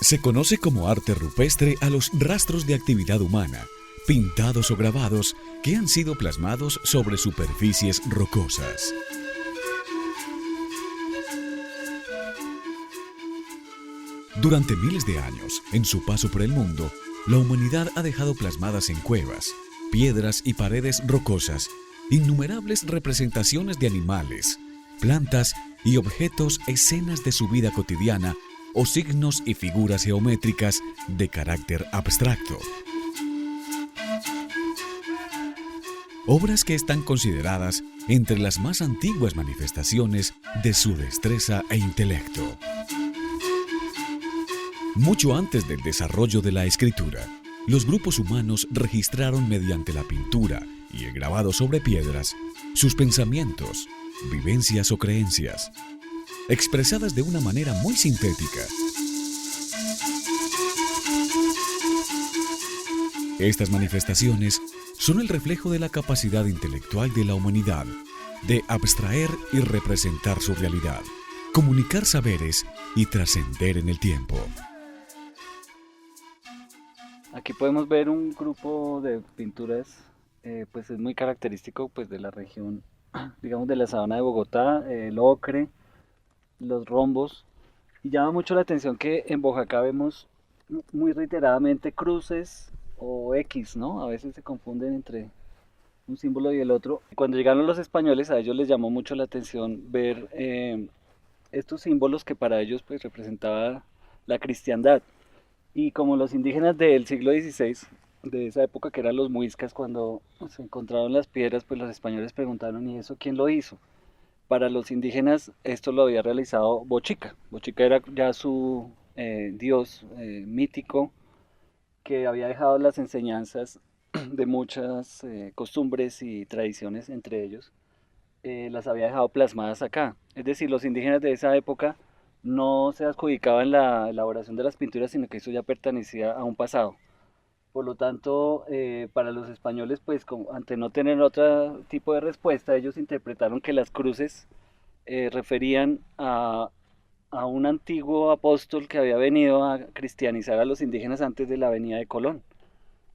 Se conoce como arte rupestre a los rastros de actividad humana, pintados o grabados que han sido plasmados sobre superficies rocosas. Durante miles de años, en su paso por el mundo, la humanidad ha dejado plasmadas en cuevas, piedras y paredes rocosas innumerables representaciones de animales, plantas y objetos, escenas de su vida cotidiana o signos y figuras geométricas de carácter abstracto. Obras que están consideradas entre las más antiguas manifestaciones de su destreza e intelecto. Mucho antes del desarrollo de la escritura, los grupos humanos registraron mediante la pintura y el grabado sobre piedras sus pensamientos, vivencias o creencias, expresadas de una manera muy sintética. Estas manifestaciones son el reflejo de la capacidad intelectual de la humanidad de abstraer y representar su realidad, comunicar saberes y trascender en el tiempo. Aquí podemos ver un grupo de pinturas, pues es muy característico pues de la región, digamos de la sabana de Bogotá, el ocre, los rombos, y llama mucho la atención que en Boyacá vemos muy reiteradamente cruces o X, ¿no? A veces se confunden entre un símbolo y el otro. Cuando llegaron los españoles, a ellos les llamó mucho la atención ver estos símbolos que para ellos pues representaba la cristiandad. Y como los indígenas del siglo XVI, de esa época que eran los muiscas, cuando se encontraron las piedras, pues los españoles preguntaron, ¿y eso quién lo hizo? Para los indígenas esto lo había realizado Bochica. Bochica era ya su dios mítico que había dejado las enseñanzas de muchas costumbres y tradiciones entre ellos, las había dejado plasmadas acá. Es decir, los indígenas de esa época no se adjudicaban la elaboración de las pinturas, sino que eso ya pertenecía a un pasado. Por lo tanto, para los españoles, pues ante no tener otro tipo de respuesta, ellos interpretaron que las cruces referían a un antiguo apóstol que había venido a cristianizar a los indígenas antes de la venida de Colón.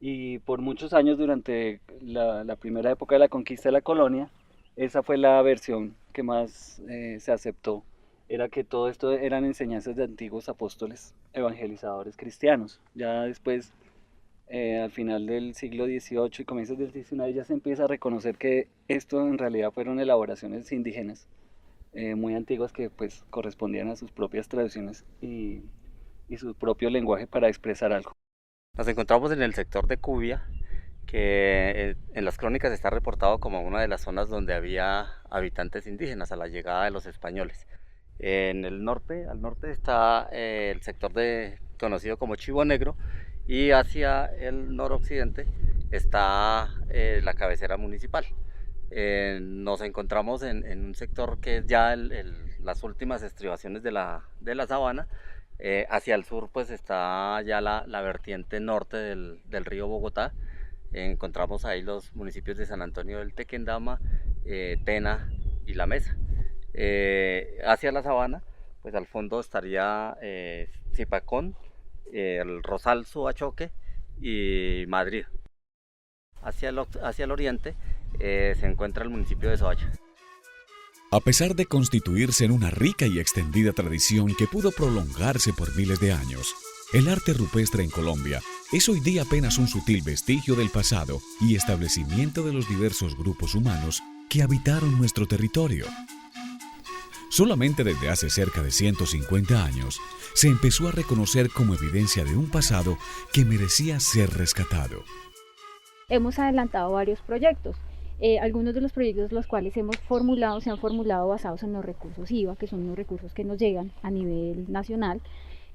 Y por muchos años, durante la primera época de la conquista de la colonia, esa fue la versión que más se aceptó. Era que todo esto eran enseñanzas de antiguos apóstoles evangelizadores cristianos. Ya después, al final del siglo XVIII y comienzos del XIX, ya se empieza a reconocer que esto en realidad fueron elaboraciones indígenas muy antiguas que pues correspondían a sus propias tradiciones y su propio lenguaje para expresar algo. Nos encontramos en el sector de Cubia, que en las crónicas está reportado como una de las zonas donde había habitantes indígenas a la llegada de los españoles. En el norte, al norte está el sector conocido como Chivo Negro, y hacia el noroccidente está la cabecera municipal. Nos encontramos en un sector que es ya las últimas estribaciones de la sabana. Hacia el sur pues está ya la vertiente norte del río Bogotá. Encontramos ahí los municipios de San Antonio del Tequendama, Tena y La Mesa. Hacia la sabana, pues al fondo estaría Zipacón, el Rosal Suachoque y Madrid. Hacia el oriente se encuentra el municipio de Soacha. A pesar de constituirse en una rica y extendida tradición que pudo prolongarse por miles de años, el arte rupestre en Colombia es hoy día apenas un sutil vestigio del pasado y establecimiento de los diversos grupos humanos que habitaron nuestro territorio. Solamente desde hace cerca de 150 años se empezó a reconocer como evidencia de un pasado que merecía ser rescatado. Hemos adelantado varios proyectos. Algunos de los proyectos los cuales hemos formulado se han formulado basados en los recursos IVA, que son los recursos que nos llegan a nivel nacional,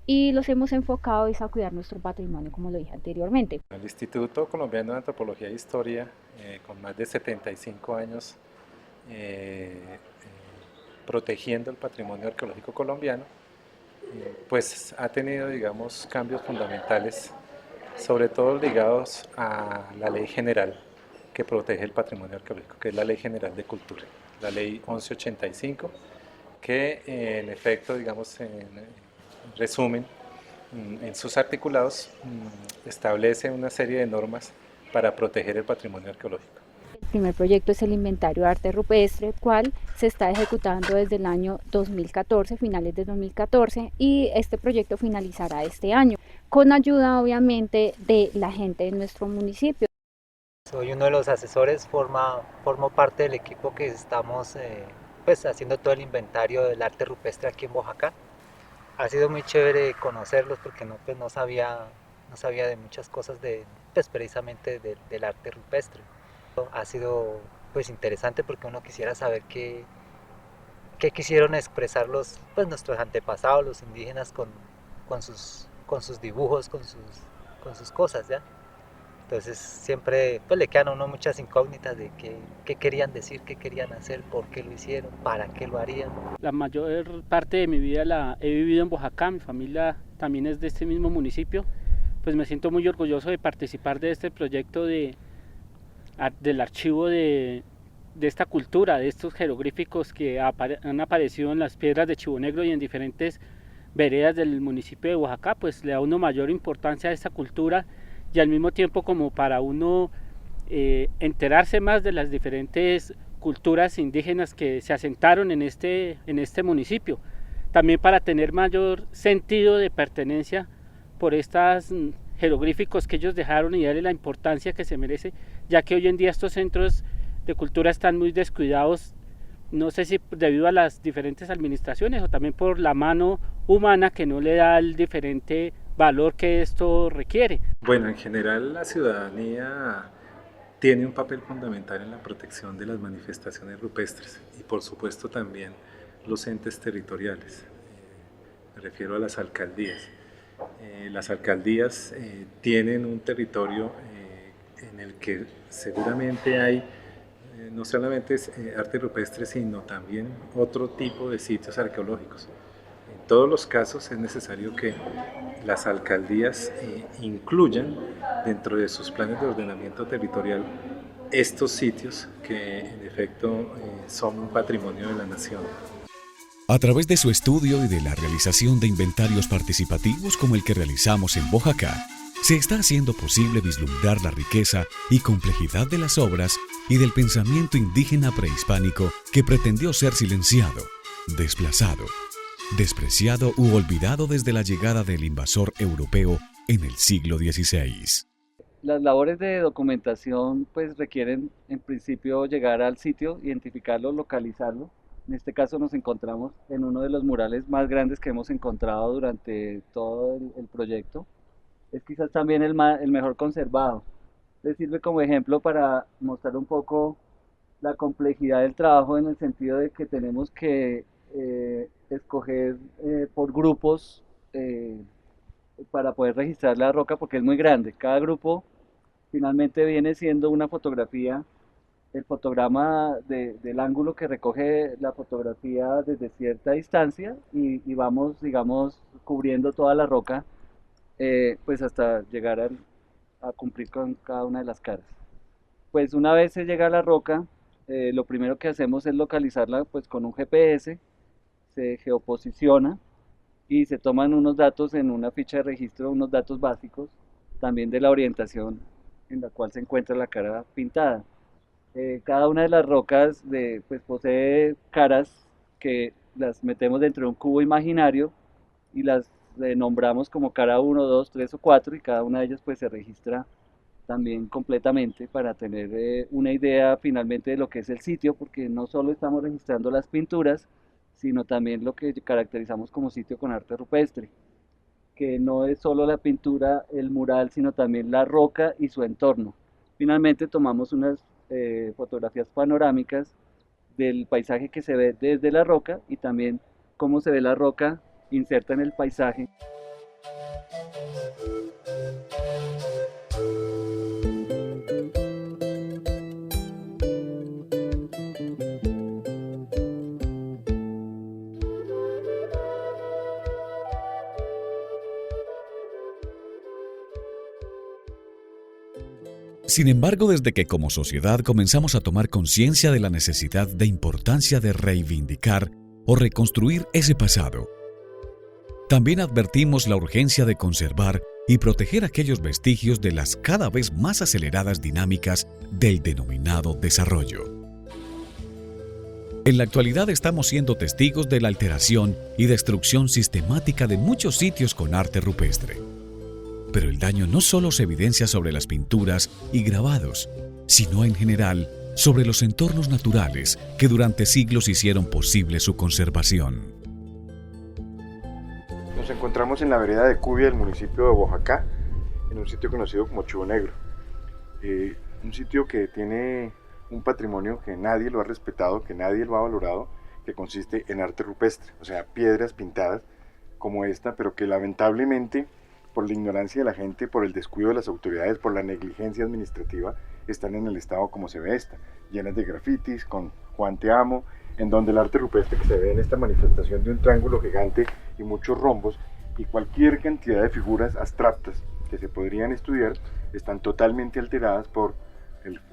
y los hemos enfocado a cuidar nuestro patrimonio, como lo dije anteriormente. El Instituto Colombiano de Antropología e Historia, con más de 75 años protegiendo el patrimonio arqueológico colombiano, pues ha tenido, digamos, cambios fundamentales, sobre todo ligados a la ley general que protege el patrimonio arqueológico, que es la Ley General de Cultura, la Ley 1185, que en efecto, digamos, en resumen, en sus articulados, establece una serie de normas para proteger el patrimonio arqueológico. El primer proyecto es el Inventario de Arte Rupestre, el cual se está ejecutando desde el año 2014, finales de 2014, y este proyecto finalizará este año, con ayuda obviamente de la gente de nuestro municipio. Soy uno de los asesores, formo parte del equipo que estamos pues haciendo todo el inventario del arte rupestre aquí en Boyacá. Ha sido muy chévere conocerlos porque no sabía de muchas cosas pues precisamente del arte rupestre. Ha sido pues interesante porque uno quisiera saber qué quisieron expresar pues nuestros antepasados, los indígenas, con sus dibujos, con sus cosas, ¿ya? Entonces siempre pues, le quedan a uno muchas incógnitas de qué querían decir, qué querían hacer, por qué lo hicieron, para qué lo harían. La mayor parte de mi vida la he vivido en Boyacá, mi familia también es de este mismo municipio, pues me siento muy orgulloso de participar de este proyecto del archivo de esta cultura, de estos jeroglíficos que han aparecido en las piedras de Chivo Negro y en diferentes veredas del municipio de Boyacá, pues le da uno mayor importancia a esta cultura y al mismo tiempo como para uno enterarse más de las diferentes culturas indígenas que se asentaron en este municipio, también para tener mayor sentido de pertenencia por estos jeroglíficos que ellos dejaron y darle la importancia que se merece, ya que hoy en día estos centros de cultura están muy descuidados, no sé si debido a las diferentes administraciones o también por la mano humana que no le da el diferente valor que esto requiere. Bueno, en general la ciudadanía tiene un papel fundamental en la protección de las manifestaciones rupestres y por supuesto también los entes territoriales, me refiero a las alcaldías. Las alcaldías tienen un territorio en el que seguramente hay no solamente arte rupestre, sino también otro tipo de sitios arqueológicos. En todos los casos es necesario que las alcaldías incluyan dentro de sus planes de ordenamiento territorial estos sitios que en efecto son un patrimonio de la nación. A través de su estudio y de la realización de inventarios participativos como el que realizamos en Boyacá, se está haciendo posible vislumbrar la riqueza y complejidad de las obras y del pensamiento indígena prehispánico que pretendió ser silenciado, desplazado, despreciado u olvidado desde la llegada del invasor europeo en el siglo XVI. Las labores de documentación pues requieren en principio llegar al sitio, identificarlo, localizarlo. En este caso nos encontramos en uno de los murales más grandes que hemos encontrado durante todo el proyecto. Es quizás también el mejor conservado. Le sirve como ejemplo para mostrar un poco la complejidad del trabajo en el sentido de que tenemos que escoger por grupos para poder registrar la roca porque es muy grande. Cada grupo finalmente viene siendo una fotografía, el fotograma del ángulo que recoge la fotografía desde cierta distancia y vamos, digamos, cubriendo toda la roca pues hasta llegar a cumplir con cada una de las caras. Pues una vez se llega a la roca, lo primero que hacemos es localizarla pues con un GPS, se geoposiciona y se toman unos datos en una ficha de registro, unos datos básicos, también de la orientación en la cual se encuentra la cara pintada. Cada una de las rocas pues posee caras que las metemos dentro de un cubo imaginario y las nombramos como cara 1, 2, 3 o 4 y cada una de ellas pues se registra también completamente para tener una idea finalmente de lo que es el sitio, porque no solo estamos registrando las pinturas, sino también lo que caracterizamos como sitio con arte rupestre, que no es solo la pintura, el mural, sino también la roca y su entorno. Finalmente tomamos unas fotografías panorámicas del paisaje que se ve desde la roca y también cómo se ve la roca inserta en el paisaje. Sin embargo, desde que como sociedad comenzamos a tomar conciencia de la necesidad de importancia de reivindicar o reconstruir ese pasado, También advertimos la urgencia de conservar y proteger aquellos vestigios de las cada vez más aceleradas dinámicas del denominado desarrollo. En la actualidad estamos siendo testigos de la alteración y destrucción sistemática de muchos sitios con arte rupestre. Pero el daño no solo se evidencia sobre las pinturas y grabados, sino en general sobre los entornos naturales que durante siglos hicieron posible su conservación. Nos encontramos en la vereda de Cubia del municipio de Boyacá, en un sitio conocido como Chivo Negro. Un sitio que tiene un patrimonio que nadie lo ha respetado, que nadie lo ha valorado, que consiste en arte rupestre, o sea, piedras pintadas como esta, pero que lamentablemente, por la ignorancia de la gente, por el descuido de las autoridades, por la negligencia administrativa, están en el estado como se ve esta, llenas de grafitis, con Juan te amo, en donde el arte rupestre que se ve en esta manifestación de un triángulo gigante y muchos rombos y cualquier cantidad de figuras abstractas que se podrían estudiar están totalmente alteradas por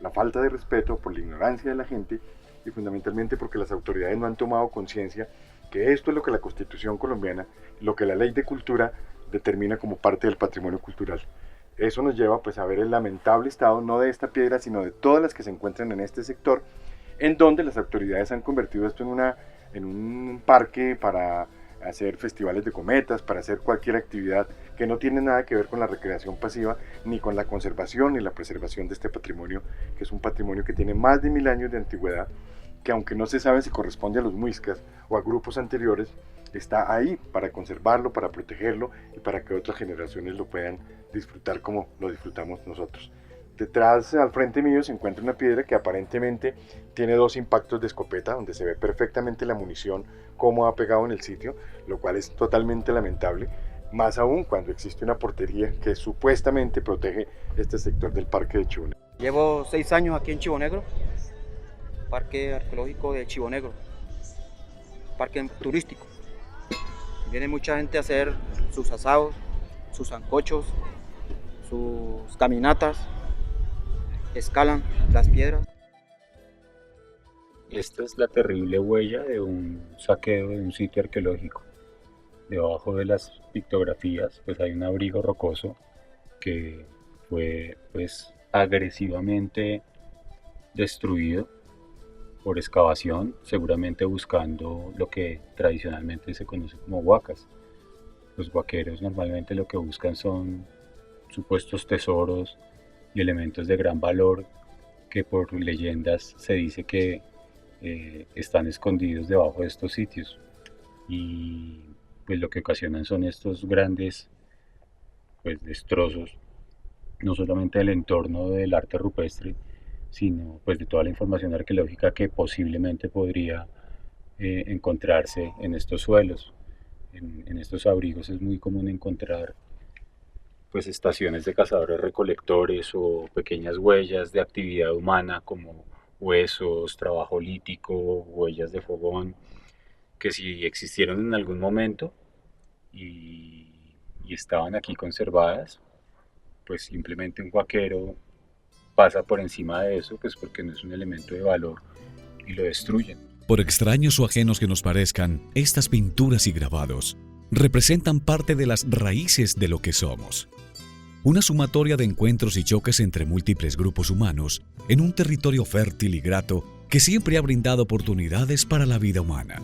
la falta de respeto, por la ignorancia de la gente y fundamentalmente porque las autoridades no han tomado conciencia que esto es lo que la Constitución colombiana, lo que la Ley de Cultura determina como parte del patrimonio cultural. Eso nos lleva pues a ver el lamentable estado no de esta piedra sino de todas las que se encuentran en este sector, en donde las autoridades han convertido esto en un parque para hacer festivales de cometas, para hacer cualquier actividad que no tiene nada que ver con la recreación pasiva, ni con la conservación ni la preservación de este patrimonio, que es un patrimonio que tiene más de 1000 años de antigüedad, que aunque no se sabe si corresponde a los muiscas o a grupos anteriores, está ahí para conservarlo, para protegerlo y para que otras generaciones lo puedan disfrutar como lo disfrutamos nosotros. Detrás, al frente mío, se encuentra una piedra que aparentemente tiene 2 impactos de escopeta, donde se ve perfectamente la munición, cómo ha pegado en el sitio, lo cual es totalmente lamentable, más aún cuando existe una portería que supuestamente protege este sector del parque de Chivo Negro. Llevo 6 años aquí en Chivo Negro, parque arqueológico de Chivo Negro, parque turístico. Viene mucha gente a hacer sus asados, sus sancochos, sus caminatas, escalan las piedras. Esta es la terrible huella de un saqueo de un sitio arqueológico. Debajo de las pictografías pues hay un abrigo rocoso que fue pues agresivamente destruido por excavación, seguramente buscando lo que tradicionalmente se conoce como huacas. Los huaqueros normalmente lo que buscan son supuestos tesoros y elementos de gran valor que por leyendas se dice que están escondidos debajo de estos sitios, y pues lo que ocasionan son estos grandes pues destrozos, no solamente del entorno del arte rupestre, sino pues de toda la información arqueológica que posiblemente podría encontrarse en estos suelos. En estos abrigos es muy común encontrar pues estaciones de cazadores recolectores o pequeñas huellas de actividad humana como huesos, trabajo lítico, huellas de fogón, que si existieron en algún momento y estaban aquí conservadas, pues simplemente un huaquero pasa por encima de eso, pues porque no es un elemento de valor y lo destruyen. Por extraños o ajenos que nos parezcan, estas pinturas y grabados representan parte de las raíces de lo que somos. Una sumatoria de encuentros y choques entre múltiples grupos humanos en un territorio fértil y grato que siempre ha brindado oportunidades para la vida humana.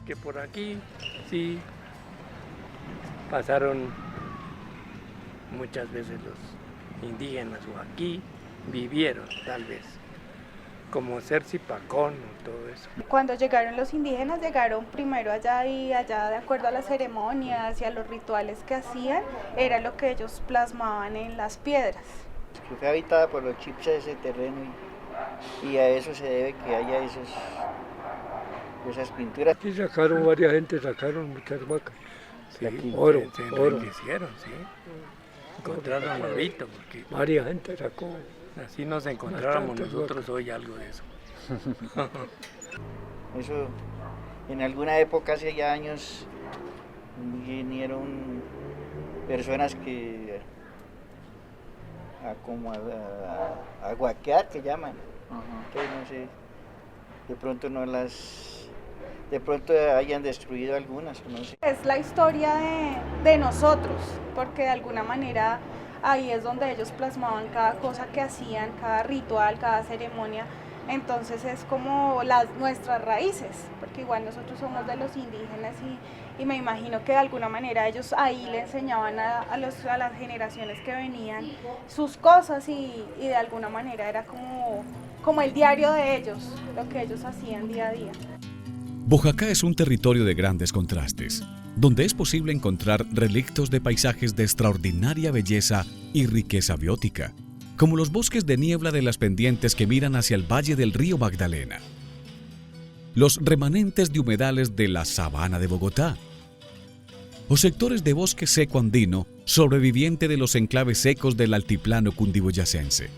Que por aquí sí pasaron muchas veces los indígenas, o aquí vivieron tal vez, como Cerci Pacón o todo eso. Cuando llegaron los indígenas, llegaron primero allá y allá de acuerdo a las ceremonias y a los rituales que hacían, era lo que ellos plasmaban en las piedras. Que fue habitada por los chipchas ese terreno y a eso se debe que haya esas pinturas. Aquí sacaron varias gente, sacaron muchas vacas. Sí, oro, se enriquecieron, sí. Encontraron orito, porque varias gente sacó. Así nos encontráramos nosotros vacas. Hoy algo de eso. Eso, en alguna época, hace ya años, vinieron personas que a guaquear, que llaman. Entonces, no sé, de pronto no las de pronto hayan destruido algunas, no sé. Es la historia de nosotros, porque de alguna manera ahí es donde ellos plasmaban cada cosa que hacían, cada ritual, cada ceremonia. Entonces es como nuestras raíces, porque igual nosotros somos de los indígenas y me imagino que de alguna manera ellos ahí le enseñaban a las generaciones que venían sus cosas y de alguna manera era como el diario de ellos, lo que ellos hacían día a día. Boyacá es un territorio de grandes contrastes, donde es posible encontrar relictos de paisajes de extraordinaria belleza y riqueza biótica, como los bosques de niebla de las pendientes que miran hacia el valle del río Magdalena, los remanentes de humedales de la sabana de Bogotá, o sectores de bosque seco andino sobreviviente de los enclaves secos del altiplano cundiboyacense,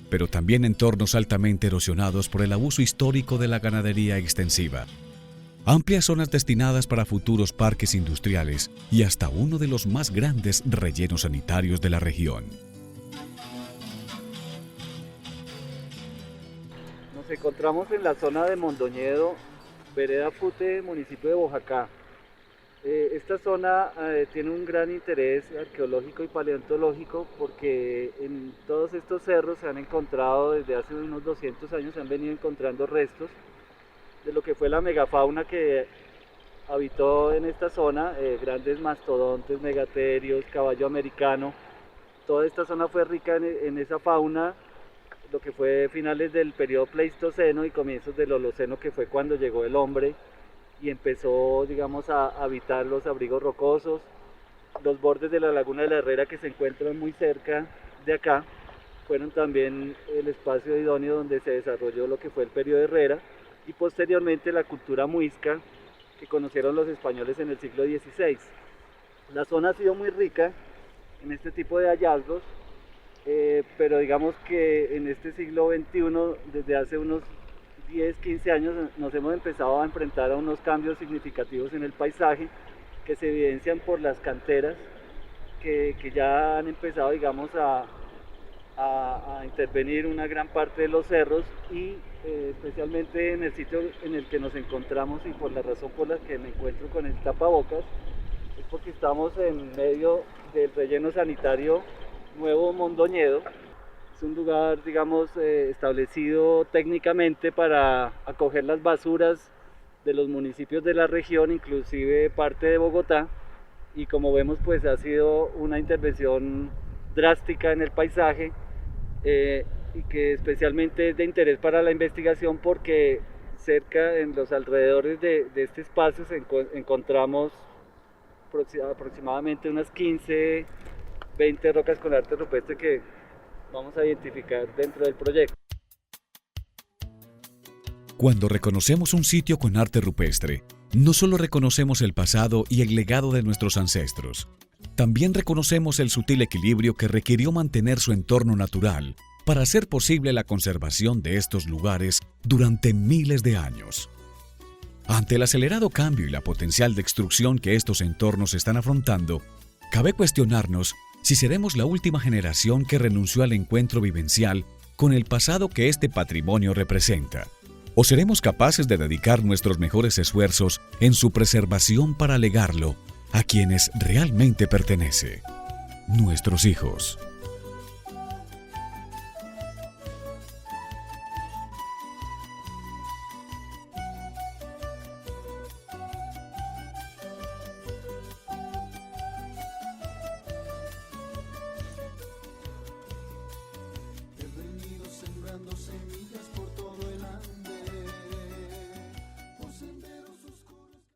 pero también entornos altamente erosionados por el abuso histórico de la ganadería extensiva, amplias zonas destinadas para futuros parques industriales y hasta uno de los más grandes rellenos sanitarios de la región. Nos encontramos en la zona de Mondoñedo, vereda Fute, municipio de Boyacá. Esta zona tiene un gran interés arqueológico y paleontológico porque en todos estos cerros se han encontrado desde hace unos 200 años, se han venido encontrando restos de lo que fue la megafauna que habitó en esta zona, grandes mastodontes, megaterios, caballo americano. Toda esta zona fue rica en esa fauna, lo que fue finales del periodo Pleistoceno y comienzos del Holoceno, que fue cuando llegó el hombre y empezó, digamos, a habitar los abrigos rocosos. Los bordes de la laguna de la Herrera, que se encuentran muy cerca de acá, fueron también el espacio idóneo donde se desarrolló lo que fue el periodo Herrera y posteriormente la cultura muisca que conocieron los españoles en el siglo XVI. La zona ha sido muy rica en este tipo de hallazgos, pero digamos que en este siglo XXI, desde hace unos 10, 15 años, nos hemos empezado a enfrentar a unos cambios significativos en el paisaje que se evidencian por las canteras que ya han empezado, digamos, a intervenir una gran parte de los cerros y especialmente en el sitio en el que nos encontramos y por la razón por la que me encuentro con el tapabocas es porque estamos en medio del relleno sanitario Nuevo Mondoñedo. Es un lugar, digamos, establecido técnicamente para acoger las basuras de los municipios de la región, inclusive parte de Bogotá, y como vemos pues ha sido una intervención drástica en el paisaje y que especialmente es de interés para la investigación porque cerca, en los alrededores de este espacio encontramos aproximadamente unas 15, 20 rocas con arte rupestre que vamos a identificar dentro del proyecto. Cuando reconocemos un sitio con arte rupestre, no solo reconocemos el pasado y el legado de nuestros ancestros, también reconocemos el sutil equilibrio que requirió mantener su entorno natural para hacer posible la conservación de estos lugares durante miles de años. Ante el acelerado cambio y la potencial destrucción que estos entornos están afrontando, cabe cuestionarnos si seremos la última generación que renunció al encuentro vivencial con el pasado que este patrimonio representa, o seremos capaces de dedicar nuestros mejores esfuerzos en su preservación para legarlo a quienes realmente pertenece, nuestros hijos.